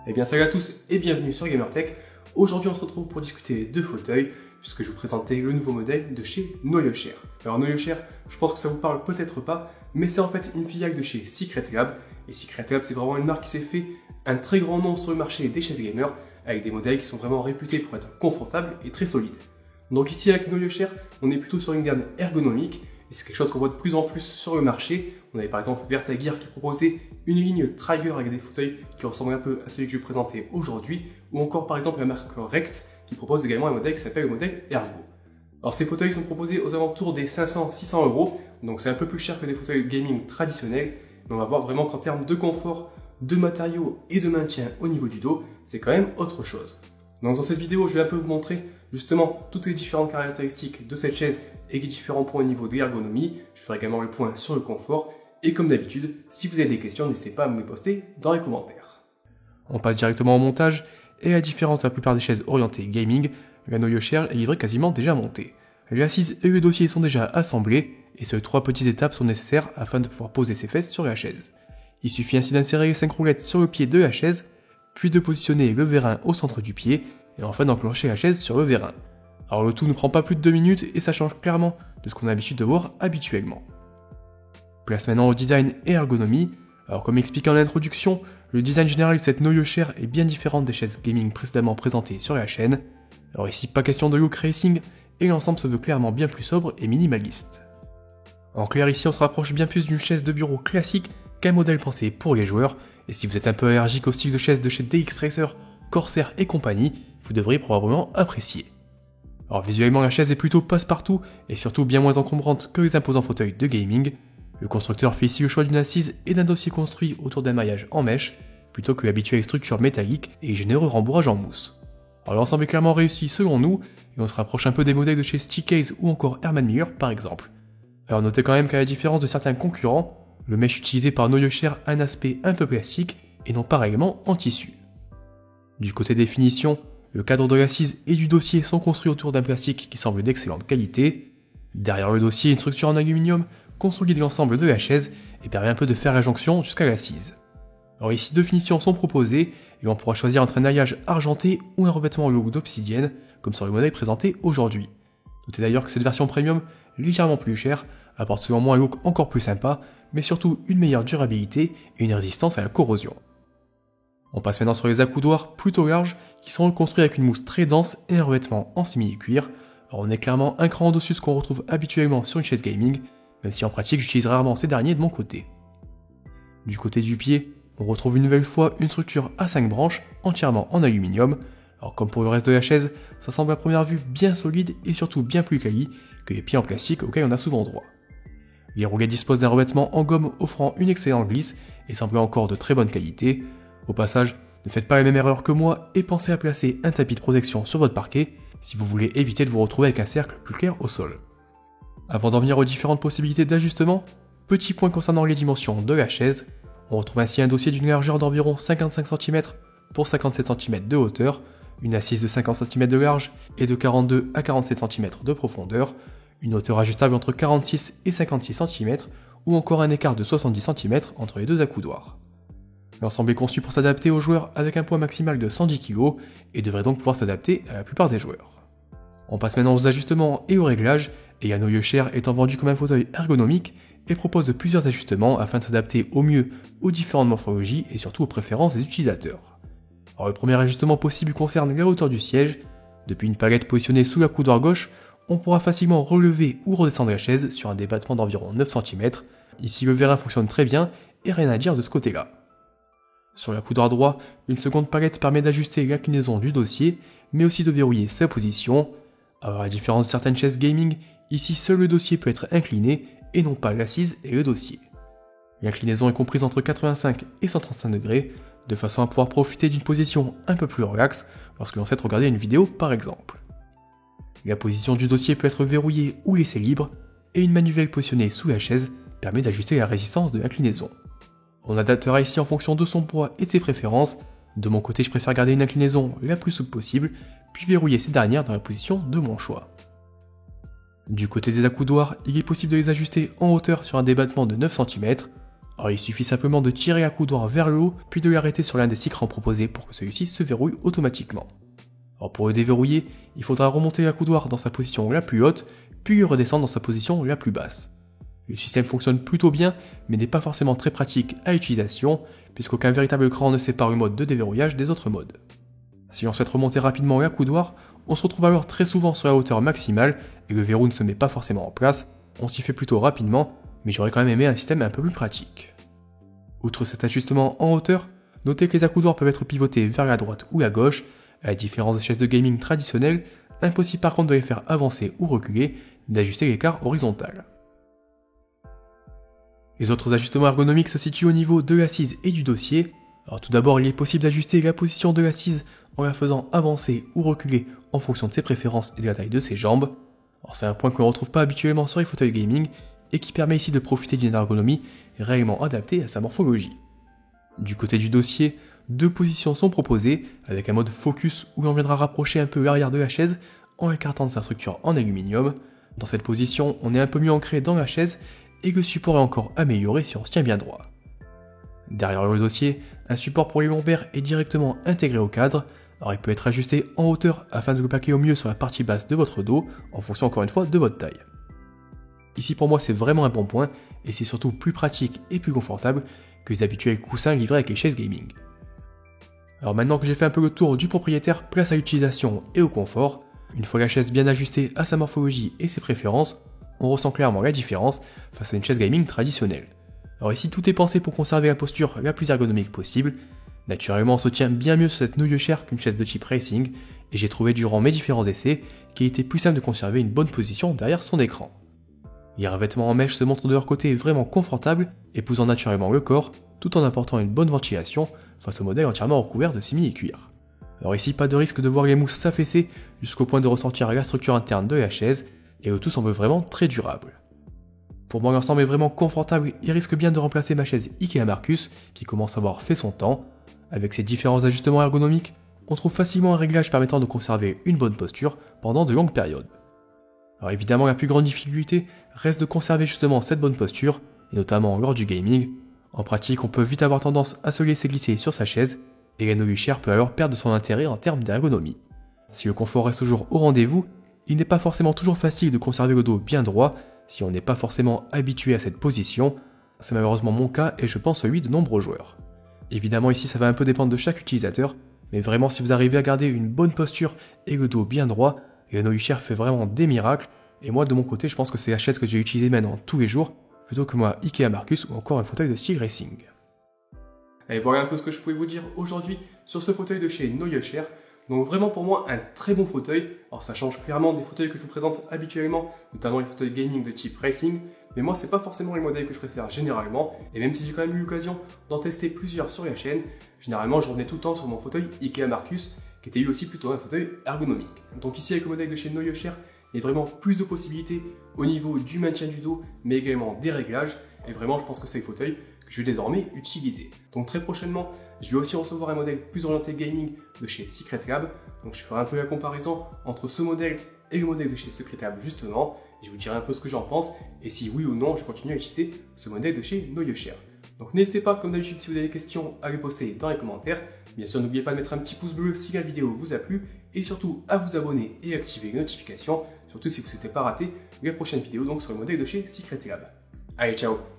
Eh bien salut à tous et bienvenue sur Gamertech. Aujourd'hui on se retrouve pour discuter de fauteuils, puisque je vous présentais le nouveau modèle de chez NoyoShare. Alors NoyoShare, je pense que ça vous parle peut-être pas, mais c'est en fait une filiale de chez Secret Lab. Et Secret Lab, c'est vraiment une marque qui s'est fait un très grand nom sur le marché des chaises gamers, avec des modèles qui sont vraiment réputés pour être confortables et très solides. Donc ici avec NoyoShare, on est plutôt sur une gamme ergonomique, et c'est quelque chose qu'on voit de plus en plus sur le marché. On avait par exemple Vertagear qui proposait une ligne Traeger avec des fauteuils qui ressemblent un peu à celui que je vais présenter aujourd'hui, ou encore par exemple la marque Rect qui propose également un modèle qui s'appelle le modèle Ergo. Alors ces fauteuils sont proposés aux alentours des 500-600 euros, donc c'est un peu plus cher que des fauteuils gaming traditionnels, mais on va voir vraiment qu'en termes de confort, de matériaux et de maintien au niveau du dos, c'est quand même autre chose. Donc dans cette vidéo, je vais un peu vous montrer justement toutes les différentes caractéristiques de cette chaise et les différents points au niveau de l'ergonomie. Je ferai également le point sur le confort. Et comme d'habitude, si vous avez des questions, n'hésitez pas à me les poster dans les commentaires. On passe directement au montage, et à la différence de la plupart des chaises orientées gaming, la NoyoShare est livrée quasiment déjà montée. L'assise et le dossier sont déjà assemblés, et seules 3 petites étapes sont nécessaires afin de pouvoir poser ses fesses sur la chaise. Il suffit ainsi d'insérer les 5 roulettes sur le pied de la chaise, puis de positionner le vérin au centre du pied, et enfin d'enclencher la chaise sur le vérin. Alors le tout ne prend pas plus de 2 minutes, et ça change clairement de ce qu'on a l'habitude de voir habituellement. Place maintenant au design et ergonomie. Alors comme expliqué en introduction, le design général de cette NoyoShare est bien différent des chaises gaming précédemment présentées sur la chaîne. Alors ici pas question de look racing, et l'ensemble se veut clairement bien plus sobre et minimaliste. En clair ici on se rapproche bien plus d'une chaise de bureau classique qu'un modèle pensé pour les joueurs, et si vous êtes un peu allergique au style de chaise de chez DX Racer, Corsair et compagnie, vous devriez probablement apprécier. Alors visuellement la chaise est plutôt passe-partout, et surtout bien moins encombrante que les imposants fauteuils de gaming. Le constructeur fait ici le choix d'une assise et d'un dossier construit autour d'un maillage en mèche, plutôt que l'habituelle structure métallique et généreux rembourrage en mousse. Alors l'ensemble est clairement réussi selon nous, et on se rapproche un peu des modèles de chez Steakcase ou encore Herman Miller par exemple. Alors notez quand même qu'à la différence de certains concurrents, le mesh utilisé par NoyoShare a un aspect un peu plastique et non pas réellement en tissu. Du côté des finitions, le cadre de l'assise et du dossier sont construits autour d'un plastique qui semble d'excellente qualité. Derrière le dossier, une structure en aluminium consolide l'ensemble de la chaise et permet un peu de faire la jonction jusqu'à l'assise. Alors ici 2 finitions sont proposées et on pourra choisir entre un alliage argenté ou un revêtement au look d'obsidienne comme sur le modèle présenté aujourd'hui. Notez d'ailleurs que cette version premium, légèrement plus chère, apporte selon moi un look encore plus sympa, mais surtout une meilleure durabilité et une résistance à la corrosion. On passe maintenant sur les accoudoirs plutôt larges qui sont construits avec une mousse très dense et un revêtement en simili-cuir. Alors on est clairement un cran au-dessus de ce qu'on retrouve habituellement sur une chaise gaming, même si en pratique j'utilise rarement ces derniers de mon côté. Du côté du pied, on retrouve une nouvelle fois une structure à 5 branches entièrement en aluminium. Alors comme pour le reste de la chaise, ça semble à première vue bien solide et surtout bien plus quali que les pieds en plastique auxquels on a souvent droit. Les roulettes disposent d'un revêtement en gomme offrant une excellente glisse et semblent encore de très bonne qualité. Au passage, ne faites pas la même erreur que moi et pensez à placer un tapis de protection sur votre parquet si vous voulez éviter de vous retrouver avec un cercle plus clair au sol. Avant d'en venir aux différentes possibilités d'ajustement, petit point concernant les dimensions de la chaise, on retrouve ainsi un dossier d'une largeur d'environ 55 cm pour 57 cm de hauteur, une assise de 50 cm de large et de 42 à 47 cm de profondeur, une hauteur ajustable entre 46 et 56 cm ou encore un écart de 70 cm entre les deux accoudoirs. L'ensemble est conçu pour s'adapter aux joueurs avec un poids maximal de 110 kg et devrait donc pouvoir s'adapter à la plupart des joueurs. On passe maintenant aux ajustements et aux réglages, et la NoyoShare étant vendu comme un fauteuil ergonomique et propose de plusieurs ajustements afin de s'adapter au mieux aux différentes morphologies et surtout aux préférences des utilisateurs. Alors le premier ajustement possible concerne la hauteur du siège. Depuis une palette positionnée sous l'accoudoir gauche, on pourra facilement relever ou redescendre la chaise sur un débattement d'environ 9 cm. Ici le vérin fonctionne très bien et rien à dire de ce côté-là. Sur l'accoudoir droit, une seconde palette permet d'ajuster l'inclinaison du dossier, mais aussi de verrouiller sa position. Alors à la différence de certaines chaises gaming, ici seul le dossier peut être incliné et non pas l'assise et le dossier. L'inclinaison est comprise entre 85 et 135 degrés, de façon à pouvoir profiter d'une position un peu plus relaxe lorsque l'on souhaite regarder une vidéo par exemple. La position du dossier peut être verrouillée ou laissée libre, et une manivelle positionnée sous la chaise permet d'ajuster la résistance de l'inclinaison. On adaptera ici en fonction de son poids et de ses préférences. De mon côté, je préfère garder une inclinaison la plus souple possible, puis verrouiller ces dernières dans la position de mon choix. Du côté des accoudoirs, il est possible de les ajuster en hauteur sur un débattement de 9 cm. Alors il suffit simplement de tirer à coudoir vers le haut, puis de l'arrêter sur l'un des 6 crans proposés pour que celui-ci se verrouille automatiquement. Alors pour le déverrouiller, il faudra remonter la coudoir dans sa position la plus haute, puis redescendre dans sa position la plus basse. Le système fonctionne plutôt bien, mais n'est pas forcément très pratique à l'utilisation, puisqu'aucun véritable cran ne sépare le mode de déverrouillage des autres modes. Si on souhaite remonter rapidement la coudoir, on se retrouve alors très souvent sur la hauteur maximale, et le verrou ne se met pas forcément en place, on s'y fait plutôt rapidement, mais j'aurais quand même aimé un système un peu plus pratique. Outre cet ajustement en hauteur, notez que les accoudoirs peuvent être pivotés vers la droite ou la gauche. À la différence des chaises de gaming traditionnelles, impossible par contre de les faire avancer ou reculer, ni d'ajuster l'écart horizontal. Les autres ajustements ergonomiques se situent au niveau de l'assise et du dossier. Alors tout d'abord, il est possible d'ajuster la position de l'assise en la faisant avancer ou reculer en fonction de ses préférences et de la taille de ses jambes. Alors c'est un point que l'on ne retrouve pas habituellement sur les fauteuils gaming et qui permet ici de profiter d'une ergonomie réellement adaptée à sa morphologie. Du côté du dossier, 2 positions sont proposées, avec un mode focus où l'on viendra rapprocher un peu l'arrière de la chaise en écartant de sa structure en aluminium. Dans cette position, on est un peu mieux ancré dans la chaise et le support est encore amélioré si on se tient bien droit. Derrière le dossier, un support pour les lombaires est directement intégré au cadre, alors il peut être ajusté en hauteur afin de le plaquer au mieux sur la partie basse de votre dos, en fonction encore une fois de votre taille. Ici pour moi c'est vraiment un bon point, et c'est surtout plus pratique et plus confortable que les habituels coussins livrés avec les chaises gaming. Alors maintenant que j'ai fait un peu le tour du propriétaire, place à l'utilisation et au confort. Une fois la chaise bien ajustée à sa morphologie et ses préférences, on ressent clairement la différence face à une chaise gaming traditionnelle. Alors ici tout est pensé pour conserver la posture la plus ergonomique possible. Naturellement on se tient bien mieux sur cette NoYoShare qu'une chaise de type racing, et j'ai trouvé durant mes différents essais qu'il était plus simple de conserver une bonne position derrière son écran. Les revêtements en mèche se montrent de leur côté vraiment confortables, épousant naturellement le corps, tout en apportant une bonne ventilation face au modèle entièrement recouvert de simili-cuir. Alors ici, pas de risque de voir les mousses s'affaisser jusqu'au point de ressentir la structure interne de la chaise, et le tout semble vraiment très durable. Pour moi, l'ensemble est vraiment confortable et risque bien de remplacer ma chaise Ikea Marcus, qui commence à avoir fait son temps. Avec ses différents ajustements ergonomiques, on trouve facilement un réglage permettant de conserver une bonne posture pendant de longues périodes. Alors évidemment, la plus grande difficulté reste de conserver justement cette bonne posture, et notamment lors du gaming. En pratique, on peut vite avoir tendance à se laisser glisser sur sa chaise, et la NoYoShare peut alors perdre son intérêt en termes d'ergonomie. Si le confort reste toujours au rendez-vous, il n'est pas forcément toujours facile de conserver le dos bien droit si on n'est pas forcément habitué à cette position. C'est malheureusement mon cas et je pense celui de nombreux joueurs. Évidemment ici ça va un peu dépendre de chaque utilisateur, mais vraiment si vous arrivez à garder une bonne posture et le dos bien droit, la NoYoShare fait vraiment des miracles, et moi de mon côté je pense que c'est la chaise que j'ai utilisée maintenant tous les jours, plutôt que moi Ikea Marcus ou encore un fauteuil de style racing. Allez, voilà un peu ce que je pouvais vous dire aujourd'hui sur ce fauteuil de chez NoYoShare. Donc vraiment pour moi un très bon fauteuil. Alors ça change clairement des fauteuils que je vous présente habituellement, notamment les fauteuils gaming de type racing. Mais moi c'est pas forcément les modèles que je préfère généralement. Et même si j'ai quand même eu l'occasion d'en tester plusieurs sur la chaîne, généralement je revenais tout le temps sur mon fauteuil Ikea Marcus, qui était lui aussi plutôt un fauteuil ergonomique. Donc ici avec le modèle de chez NoYoShare, il y a vraiment plus de possibilités au niveau du maintien du dos, mais également des réglages. Et vraiment je pense que c'est le fauteuil que je vais désormais utiliser. Donc très prochainement, je vais aussi recevoir un modèle plus orienté gaming de chez Secret Lab. Donc je ferai un peu la comparaison entre ce modèle et le modèle de chez Secret Lab justement. Et je vous dirai un peu ce que j'en pense et si oui ou non je continue à utiliser ce modèle de chez NoYoShare. Donc n'hésitez pas, comme d'habitude, si vous avez des questions, à les poster dans les commentaires. Bien sûr, n'oubliez pas de mettre un petit pouce bleu si la vidéo vous a plu et surtout à vous abonner et activer les notifications, surtout si vous ne souhaitez pas rater les prochaines vidéos donc sur le modèle de chez Secret Lab. Allez, ciao!